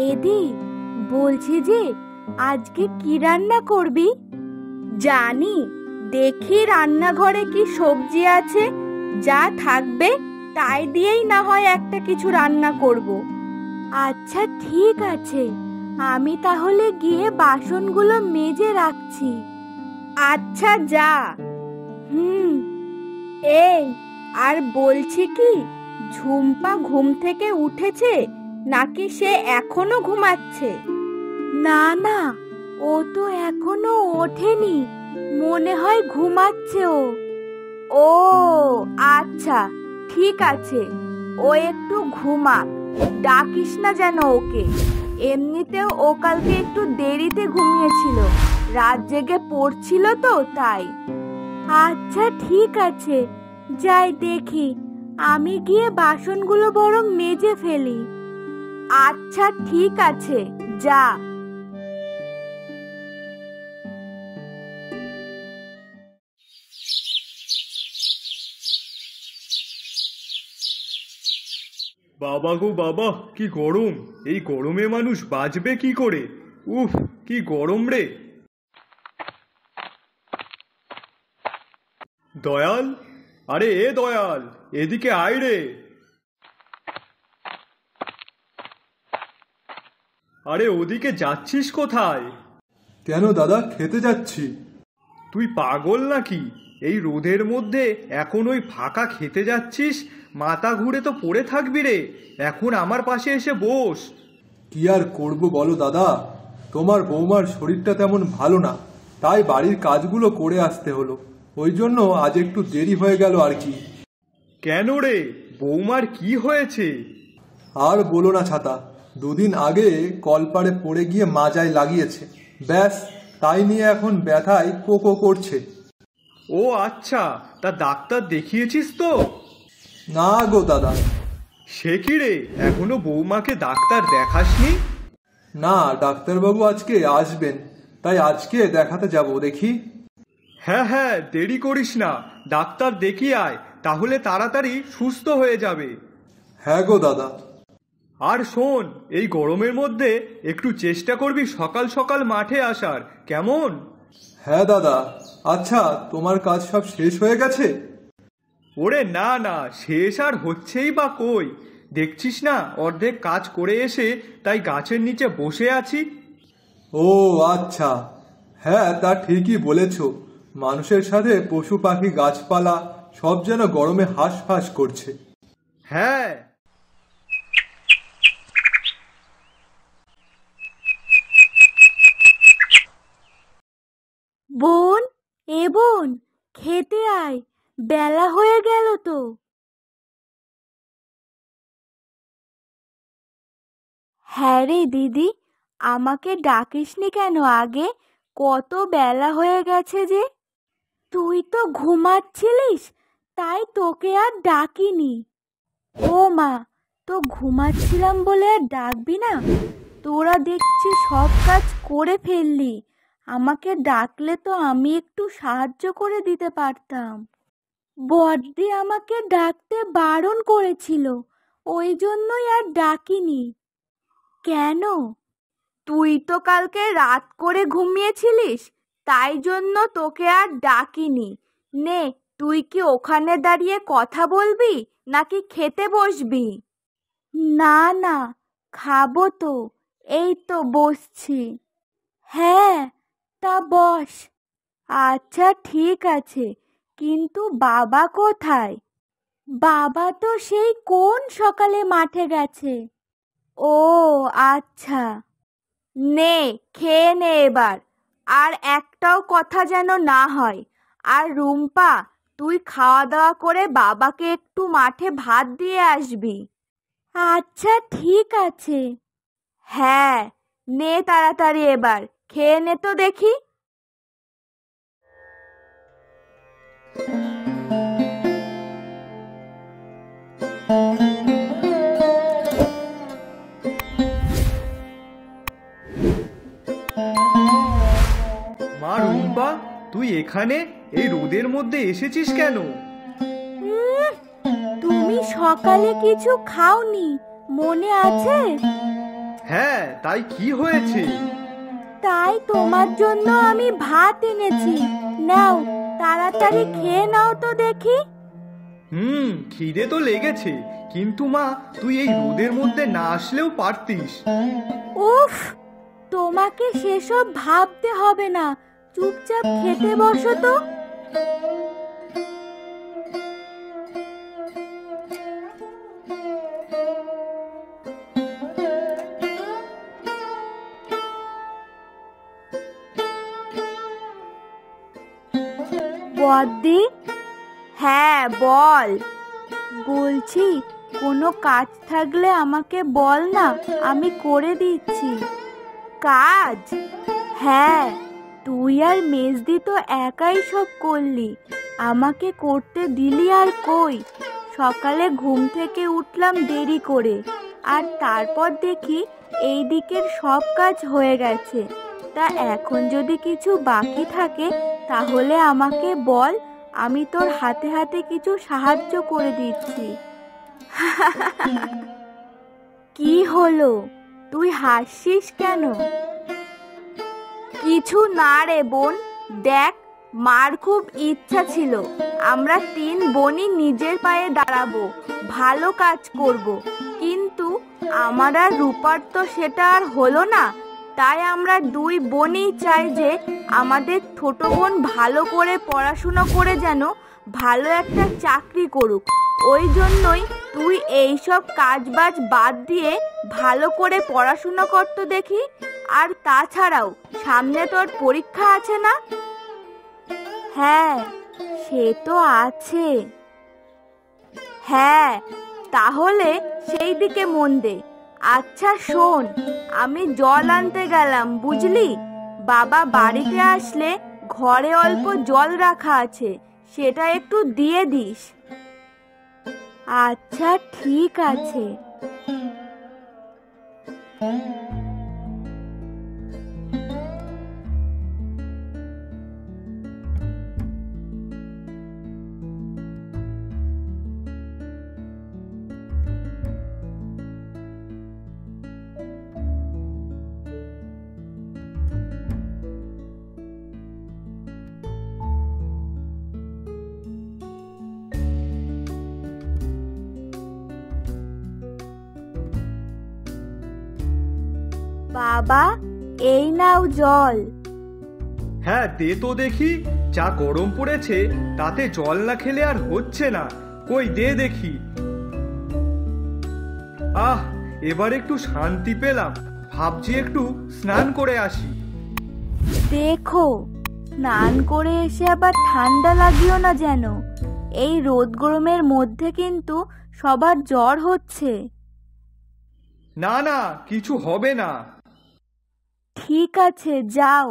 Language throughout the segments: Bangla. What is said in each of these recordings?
এদি, বলছি যে আজকে কি রান্না করবি? জানি, দেখি রান্নাঘরে কি সবজি আছে, যা থাকবে তাই দিয়েই না হয় একটা কিছু রান্না করব। আচ্ছা ঠিক আছে, আমি তাহলে গিয়ে বাসনগুলো মেজে রাখছি। আচ্ছা যা। এই, আর বলছি কি, ঝুম্পা ঘুম থেকে উঠেছে নাকি সে এখনো ঘুমাচ্ছে? না না, ও তো এখনো ওঠেনি, মনে হয় ঘুমাচ্ছে ও। ও আচ্ছা ঠিক আছে, ও একটু ঘুমাক, ডাকিস না যেন ওকে। এমনিতেও ও কালকে একটু দেরিতে ঘুমিয়েছিল, রাত জেগে পড়ছিল তো তাই। আচ্ছা ঠিক আছে, যাই দেখি, আমি গিয়ে বাসনগুলো বরং মেজে ফেলি। আচ্ছা ঠিক আছে, যা। বাবা গো বাবা, কি গরম! এই গরমে মানুষ বাঁচবে কি করে? উফ, কি গরম রে! দয়াল, আরে এ দয়াল, এদিকে আয় রে। আরে ওদিকে যাচ্ছিস কোথায়? কেন দাদা, খেতে যাচ্ছি। তুই পাগল নাকি? এই রোদের মধ্যে এখন ওই ফাঁকা খেতে যাচ্ছিস? মাথা ঘুরে তো পড়ে থাকবি রে। এখন আমার পাশে এসে বস। কি আর করব বলো দাদা, তোমার বৌমার শরীরটা তেমন ভালো না, তাই বাড়ির কাজগুলো করে আসতে হলো। ওই জন্য আজ একটু দেরি হয়ে গেল আর কি। কেন রে, বৌমার কি হয়েছে? আর বলো না ছাতা, দুদিন আগে কলপাড়ে পড়ে গিয়ে মাজায় লাগিয়েছে, ব্যাস তাই নিয়ে এখন ব্যথায় কোকো করছে। ও আচ্ছা, তা ডাক্তার দেখিয়েছিস তো? না গো দাদা। সে কি রে, এখনো বৌমাকে ডাক্তার দেখাসনি? না, ডাক্তারবাবু আজকে আসবেন, তাই আজকে দেখাতে যাব, দেখি। হ্যাঁ হ্যাঁ, দেরি করিস না, ডাক্তার দেখিয়ে আয়, তাহলে তাড়াতাড়ি সুস্থ হয়ে যাবে। হ্যাঁ গো দাদা। আর শোন, এই গরমের মধ্যে একটু চেষ্টা করবি সকাল সকাল মাঠে আসার, কেমন? হ্যাঁ দাদা। আচ্ছা, তোমার কাজ সব শেষ হয়ে গেছে? ওরে না না, শেষ আর হচ্ছেই বা কই, দেখছিস না অর্ধেক কাজ করে এসে তাই গাছের নিচে বসে আছি। ও আচ্ছা, হ্যাঁ তা ঠিকই বলেছ, মানুষের সাথে পশু পাখি গাছপালা সব যেন গরমে হাঁসফাঁস করছে। হ্যাঁ। বোন, এ বোন, খেতে আয়, বেলা হয়ে গেল তো। হ্যাঁ রে দিদি, আমাকে ডাকিসনি কেন আগে? কত বেলা হয়ে গেছে যে। তুই তো ঘুমাচ্ছিলিস, তাই তোকে আর ডাকিনি। ও মা, তো ঘুমাচ্ছিলাম বলে আর ডাকবি না? তোরা দেখছি সব কাজ করে ফেললি, আমাকে ডাকলে তো আমি একটু সাহায্য করে দিতে পারতাম। বড়দি আমাকে ডাকতে বারণ করেছিল, ওই জন্যই আর ডাকিনি। কেন? তুই তো কালকে রাত করে ঘুমিয়েছিলিস, তাই জন্য তোকে আর ডাকিনি। নে, তুই কি ওখানে দাঁড়িয়ে কথা বলবি নাকি খেতে বসবি? না না, খাবো তো, এই তো বসছি। হ্যাঁ, তা বস। আচ্ছা ঠিক আছে, কিন্তু বাবা কোথায়? বাবা তো সেই কোন সকালে মাঠে গেছে। ও আচ্ছা, নে খেয়ে নে এবার, আর একটাও কথা যেন না হয়। আর রুম্পা, তুই খাওয়া দাওয়া করে বাবাকে একটু মাঠে ভাত দিয়ে আসবি। আচ্ছা ঠিক আছে। হ্যাঁ, নে তাড়াতাড়ি এবার খেয়ে নে তো দেখি। মা রুম্পা, তুই এখানে এই রোদের মধ্যে এসেছিস কেন? তুমি সকালে কিছু খাওনি, মনে আছে? হ্যাঁ, তাই কি হয়েছে? তাই তোমার জন্য আমি ভাত এনেছি, নাও তাড়াতাড়ি খেয়ে নাও তো দেখি। খিদে তো লেগেছে, কিন্তু মা তুই এই রোদের মধ্যে না আসলেও পারতিস। উফ, তোমাকে সেসব ভাবতে হবে না, চুপচাপ খেতে বসো তো। বদ্দি, হ্যাঁ বল। বলছি, কোনো কাজ থাকলে আমাকে বল না, আমি করে দিচ্ছি। কাজ? হ্যাঁ, তুই আর মেজদি তো একাই সব করলি, আমাকে করতে দিলি আর কই? সকালে ঘুম থেকে উঠলাম দেরি করে, আর তারপর দেখি এই দিকের সব কাজ হয়ে গেছে। তা এখন যদি কিছু বাকি থাকে তাহলে আমাকে বল, আমি তোর হাতে হাতে কিছু সাহায্য করে দিচ্ছি। কি হলো, তুই হাসছিস কেন? কিছু না রে বোন, দেখ, মার খুব ইচ্ছা ছিল আমরা 3 বোনই নিজের পায়ে দাঁড়াবো, ভালো কাজ করব, কিন্তু আমার আর রূপার তো সেটা আর হলো না। তাই আমরা 2 বোনই চাই যে আমাদের ছোট বোন ভালো করে পড়াশুনো করে যেন ভালো একটা চাকরি করুক। ওই জন্যই তুই এইসব কাজবাজ বাদ দিয়ে ভালো করে পড়াশুনো করতে দেখি। আর তাছাড়াও সামনে তোর পরীক্ষা আছে না? হ্যাঁ, সে তো আছে। হ্যাঁ, তাহলে সেই দিকে মন দে। আচ্ছা শোন, আমি জল আনতে গেলাম, বুঝলি? বাবা বাড়িতে আসলে ঘরে অল্প জল রাখা আছে, সেটা একটু দিয়ে দিস। আচ্ছা ঠিক আছে। বাবা, এই নাও জল। হ্যাঁ দে তো দেখি, যা গরম পড়েছে তাতে জল না খেলে আর হচ্ছে না। কই দে দেখি। আহ, এবার একটু শান্তি পেলাম, ভাবছি একটু স্নান করে আসি। দেখো, স্নান করে এসে আবার ঠান্ডা লাগিও না যেন। এই রোদ গরমের মধ্যে কিন্তু সবার জ্বর হচ্ছে। না না, কিছু হবে না। ঠিক আছে, যাও,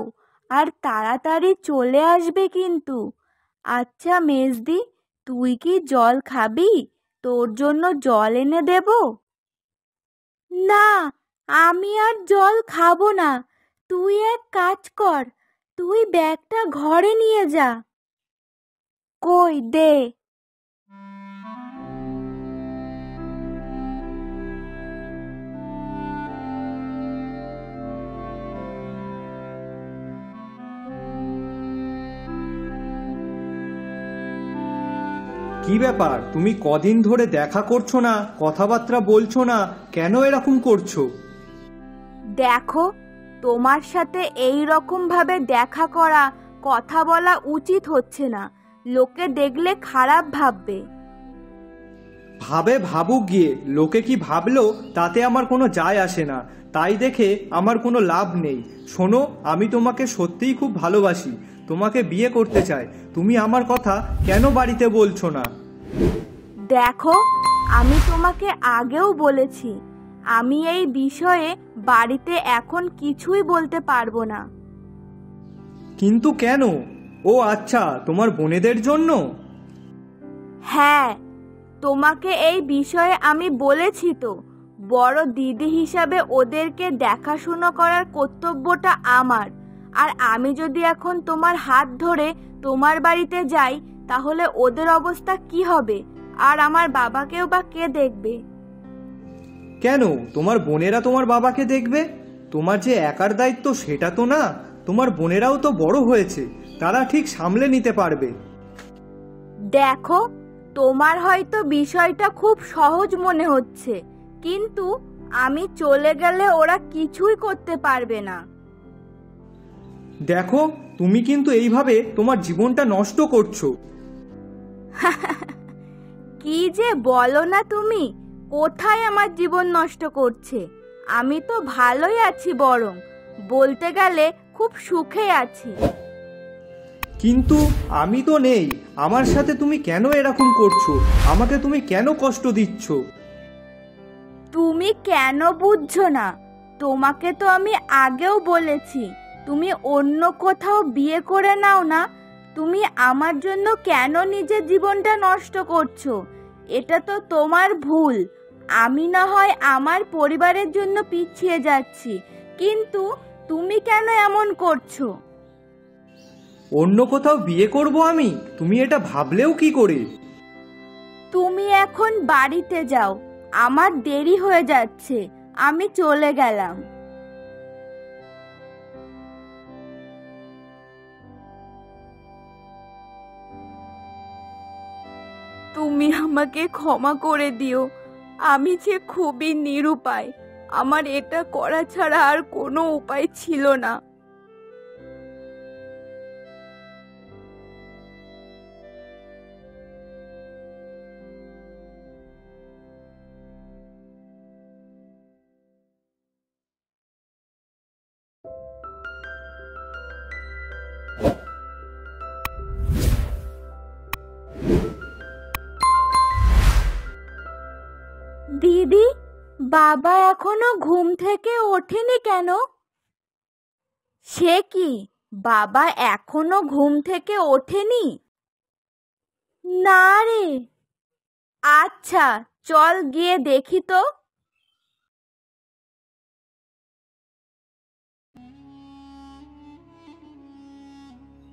আর তাড়াতাড়ি চলে আসবে কিন্তু। আচ্ছা মেজদি, তুই কি জল খাবি? তোর জন্য জল এনে দেব? না, আমি আর জল খাবো না। তুই এক কাজ কর, তুই ব্যাগটা ঘরে নিয়ে যা। কই দে। কি ব্যাপার, তুমি কদিন ধরে দেখা করছো না, কথাবার্তা বলছো না, কেন এরকম করছো? দেখো, তোমার সাথে এই রকম ভাবে দেখা করা, কথা বলা উচিত হচ্ছে না। লোকে দেখলে খারাপ ভাববে। ভাবে ভাবুক গিয়ে, লোকে কি ভাবলো তাতে আমার কোনো যায় আসে না। তাই দেখে আমার কোনো লাভ নেই। শোনো, আমি তোমাকে সত্যিই খুব ভালোবাসি, তোমাকে বিয়ে করতে চাই। তুমি আমার কথা কেন বাড়িতে বলছো না? দেখো, আমি তোমাকে আগেও বলেছি, আমি এই বিষয়ে বাড়িতে এখন কিছুই বলতে পারবো না। কিন্তু কেন? ও আচ্ছা, তোমার বোনেদের জন্য? হ্যাঁ, তোমাকে এই বিষয়ে আমি বলেছি তো, বড় দিদি হিসাবে ওদেরকে দেখাশুনো করার কর্তব্যটা আমার। আর আমি যদি এখন তোমার হাত ধরে তোমার বাড়িতে যাই তাহলে ওদের অবস্থা কি হবে? আর আমার বাবাকেও বা কে দেখবে? কেন, তোমার বোনেরা তোমার বাবাকে দেখবে? তোমার যে একার দায়িত্ব সেটা তো না, তোমার বোনেরাও তো বড় হয়েছে, তারা ঠিক সামলে নিতে পারবে। দেখো, তোমার হয়তো বিষয়টা খুব সহজ মনে হচ্ছে, কিন্তু আমি চলে গেলে ওরা কিছুই করতে পারবে না। দেখো, তুমি কিন্তু এইভাবে তোমার জীবনটা নষ্ট করছো। কি যে বলো না তুমি, কোথায় আমার জীবন নষ্ট করছে? আমি তো ভালোই আছি, বরং বলতে গেলে খুব সুখে আছি। কিন্তু আমি তো নেই, আমার সাথে তুমি কেন এরকম করছো? আমাকে তুমি কেন কষ্ট দিচ্ছ? তুমি কেন বুঝছো না? তোমাকে তো আমি আগেও বলেছি, তুমি অন্য কোথাও বিয়ে করে নাও না। তুমি আমার জন্য কেন নিজের জীবনটা নষ্ট করছো? এটা তো তোমার ভুল। আমি না হয় আমার পরিবারের জন্য পিছিয়ে যাচ্ছি, কিন্তু তুমি কেন এমন করছো? অন্য কোথাও বিয়ে করব আমি? তুমি এটা ভাবলেও কি করে? তুমি এখন বাড়িতে যাও, আমার দেরি হয়ে যাচ্ছে, আমি চলে গেলাম। তুমি আমাকে ক্ষমা করে দিও, আমি যে খুবই নিরুপায়। আমার এটা করা ছাড়া আর কোনো উপায় ছিল না। দিদি, বাবা এখনো ঘুম থেকে ওঠেনি কেন? সে কি, বাবা এখনো ঘুম থেকে ওঠেনি? না রে। আচ্ছা, চল গিয়ে দেখি তো।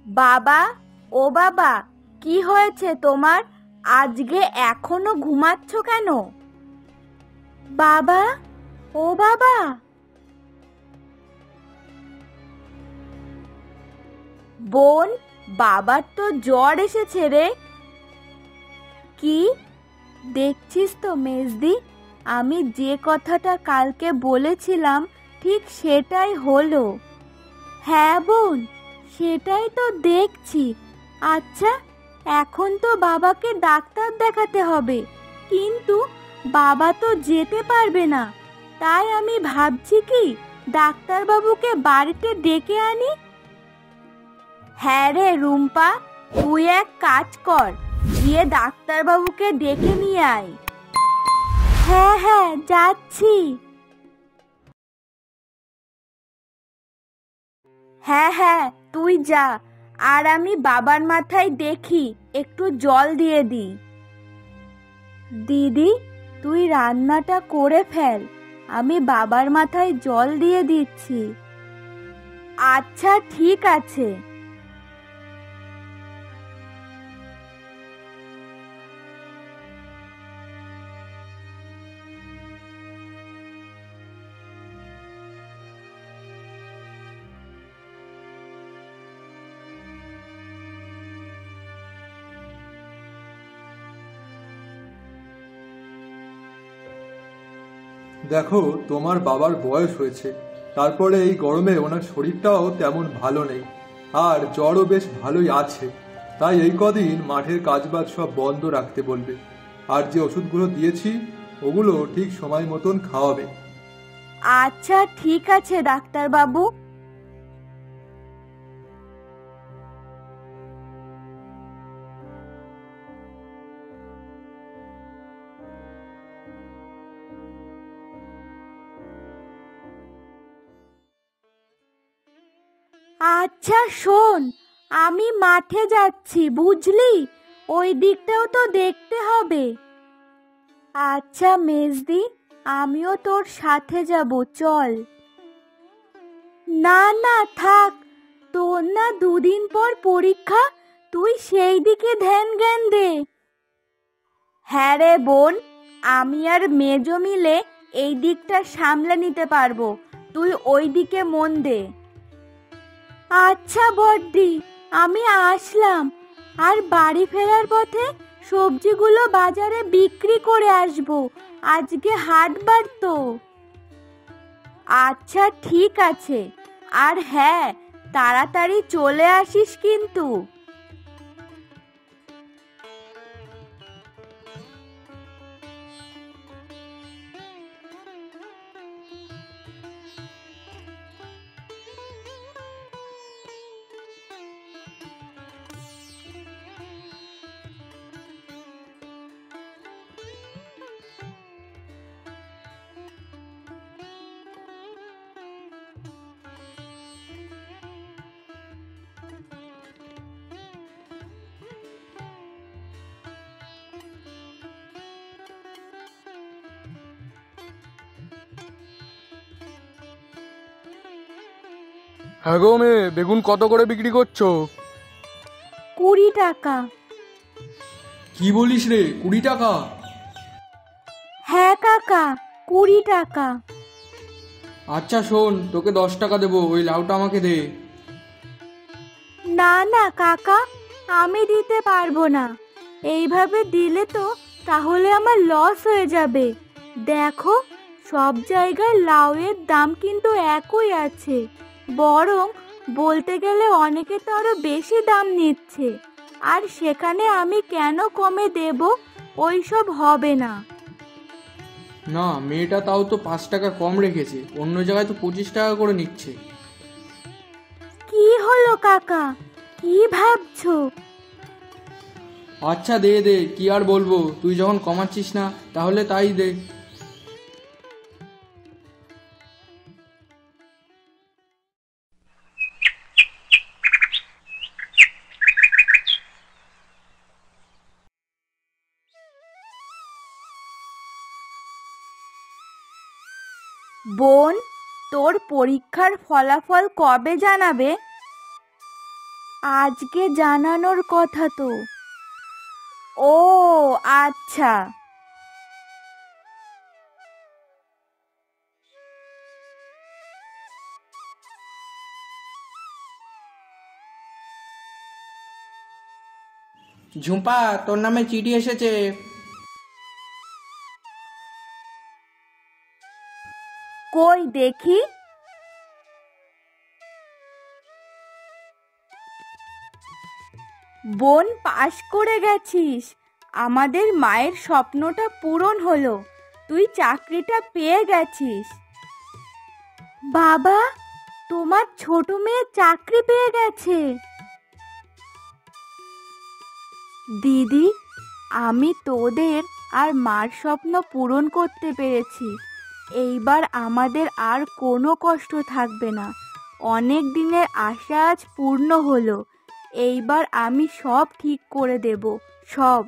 বাবা, ও বাবা, কি হয়েছে তোমার? আজকে এখনো ঘুমাচ্ছ কেন? বাবা, ও বাবা। বোন, বাবার তো জ্বর এসেছে রে। কি দেখছিস তো মেজদি, আমি যে কথাটা কালকে বলেছিলাম ঠিক সেটাই হলো। হ্যাঁ বোন, সেটাই তো দেখছি। আচ্ছা, এখন তো বাবাকে ডাক্তার দেখাতে হবে, কিন্তু বাবা তো যেতে পারবে না। তাই আমি ভাবছি কি ডাক্তারবাবুকে বাড়িতে ডেকে আনি। হ্যাঁ রে রুম্পা, তুই এক কাজ কর, গিয়ে ডাক্তারবাবুকে ডেকে নিয়ে আয়। হ্যাঁ হ্যাঁ, যাচ্ছি। হ্যাঁ হ্যাঁ, তুই যা, আর আমি বাবার মাথায় দেখি একটু জল দিয়ে দিই। দিদি, তুই রান্নাটা করে ফেল, আমি বাবার মাথায় জল দিয়ে দিচ্ছি। আচ্ছা ঠিক আছে। দেখো, তোমার বাবার বয়স হয়েছে, তারপরে এই গরমে ওনার শরীরটাও তেমন ভালো নেই, আর জ্বরও বেশ ভালোই আছে। তাই এই কদিন মাঠের কাজবাজ সব বন্ধ রাখতে বলবে, আর যে ওষুধগুলো দিয়েছি ওগুলো ঠিক সময় মতন খাওয়াবে। আচ্ছা ঠিক আছে ডাক্তারবাবু। আচ্ছা শোন, আমি মাঠে যাচ্ছি বুঝলি, ওই দিকটাও তো দেখতে হবে। আচ্ছা মেজদি, আমিও তোর সাথে যাব, চল। না না থাক, তোর না দুদিন পর পরীক্ষা, তুই সেই দিকে ধ্যান জ্ঞান দে। হ্যাঁ রে বোন, আমি আর মেজো মিলে এই দিকটা সামলে নিতে পারবো, তুই ওই দিকে মন দে। আচ্ছা বড়দি, আমি আসলাম। আর বাড়ি ফেরার পথে সবজিগুলো বাজারে বিক্রি করে আসবো, আজকে হাটবার তো। আচ্ছা ঠিক আছে, আর হ্যাঁ, তাড়াতাড়ি চলে আসিস কিন্তু। হ্যাঁ গো মেয়ে, বেগুন কত করে বিক্রি করছো? 20 টাকা। কি বলিস রে, 20 টাকা? হ্যাঁ কাকা, 20 টাকা। আচ্ছা শোন, তোকে 10 টাকা দেবো, ওই লাউটা আমাকে দে। না না কাকা, আমি দিতে পারবো না। এইভাবে দিলে তো তাহলে আমার লস হয়ে যাবে। দেখো, সব জায়গায় লাউয়ের দাম কিন্তু একই আছে, বরং বলতে গেলে অনেকে তো আরো বেশি দাম নিচ্ছে, আর সেখানে আমি কেন কমে দেব? ওইসব হবে না। না, মেয়েটা তাও তো 5 টাকা কম রেখেছে, অন্য জায়গায় তো 25 টাকা করে নিচ্ছে। কি হলো কাকা, কি ভাবছো? আচ্ছা দে দে, কি আর বলবো, তুই যখন কমাচ্ছিস না তাহলে তাই দে। বোন, তোর পরীক্ষার ফলাফল কবে জানাবে? আজকে জানানোর কথা তো। ও আচ্ছা। ঝুম্পা, তোর নামে চিঠি এসেছে। কই দেখি। বোন, পাশ করে গেছিস, আমাদের মায়ের স্বপ্নটা পূরণ হলো, তুই চাকরিটা পেয়ে গেছিস। বাবা, তোমার ছোট মেয়ে চাকরি পেয়ে গেছে। দিদি, আমি তোদের আর মার স্বপ্ন পূরণ করতে পেরেছি। এইবার আমাদের আর কোনো কষ্ট থাকবে না। অনেক দিনের আশা আজ পূর্ণ হলো। এইবার আমি সব ঠিক করে দেব, সব।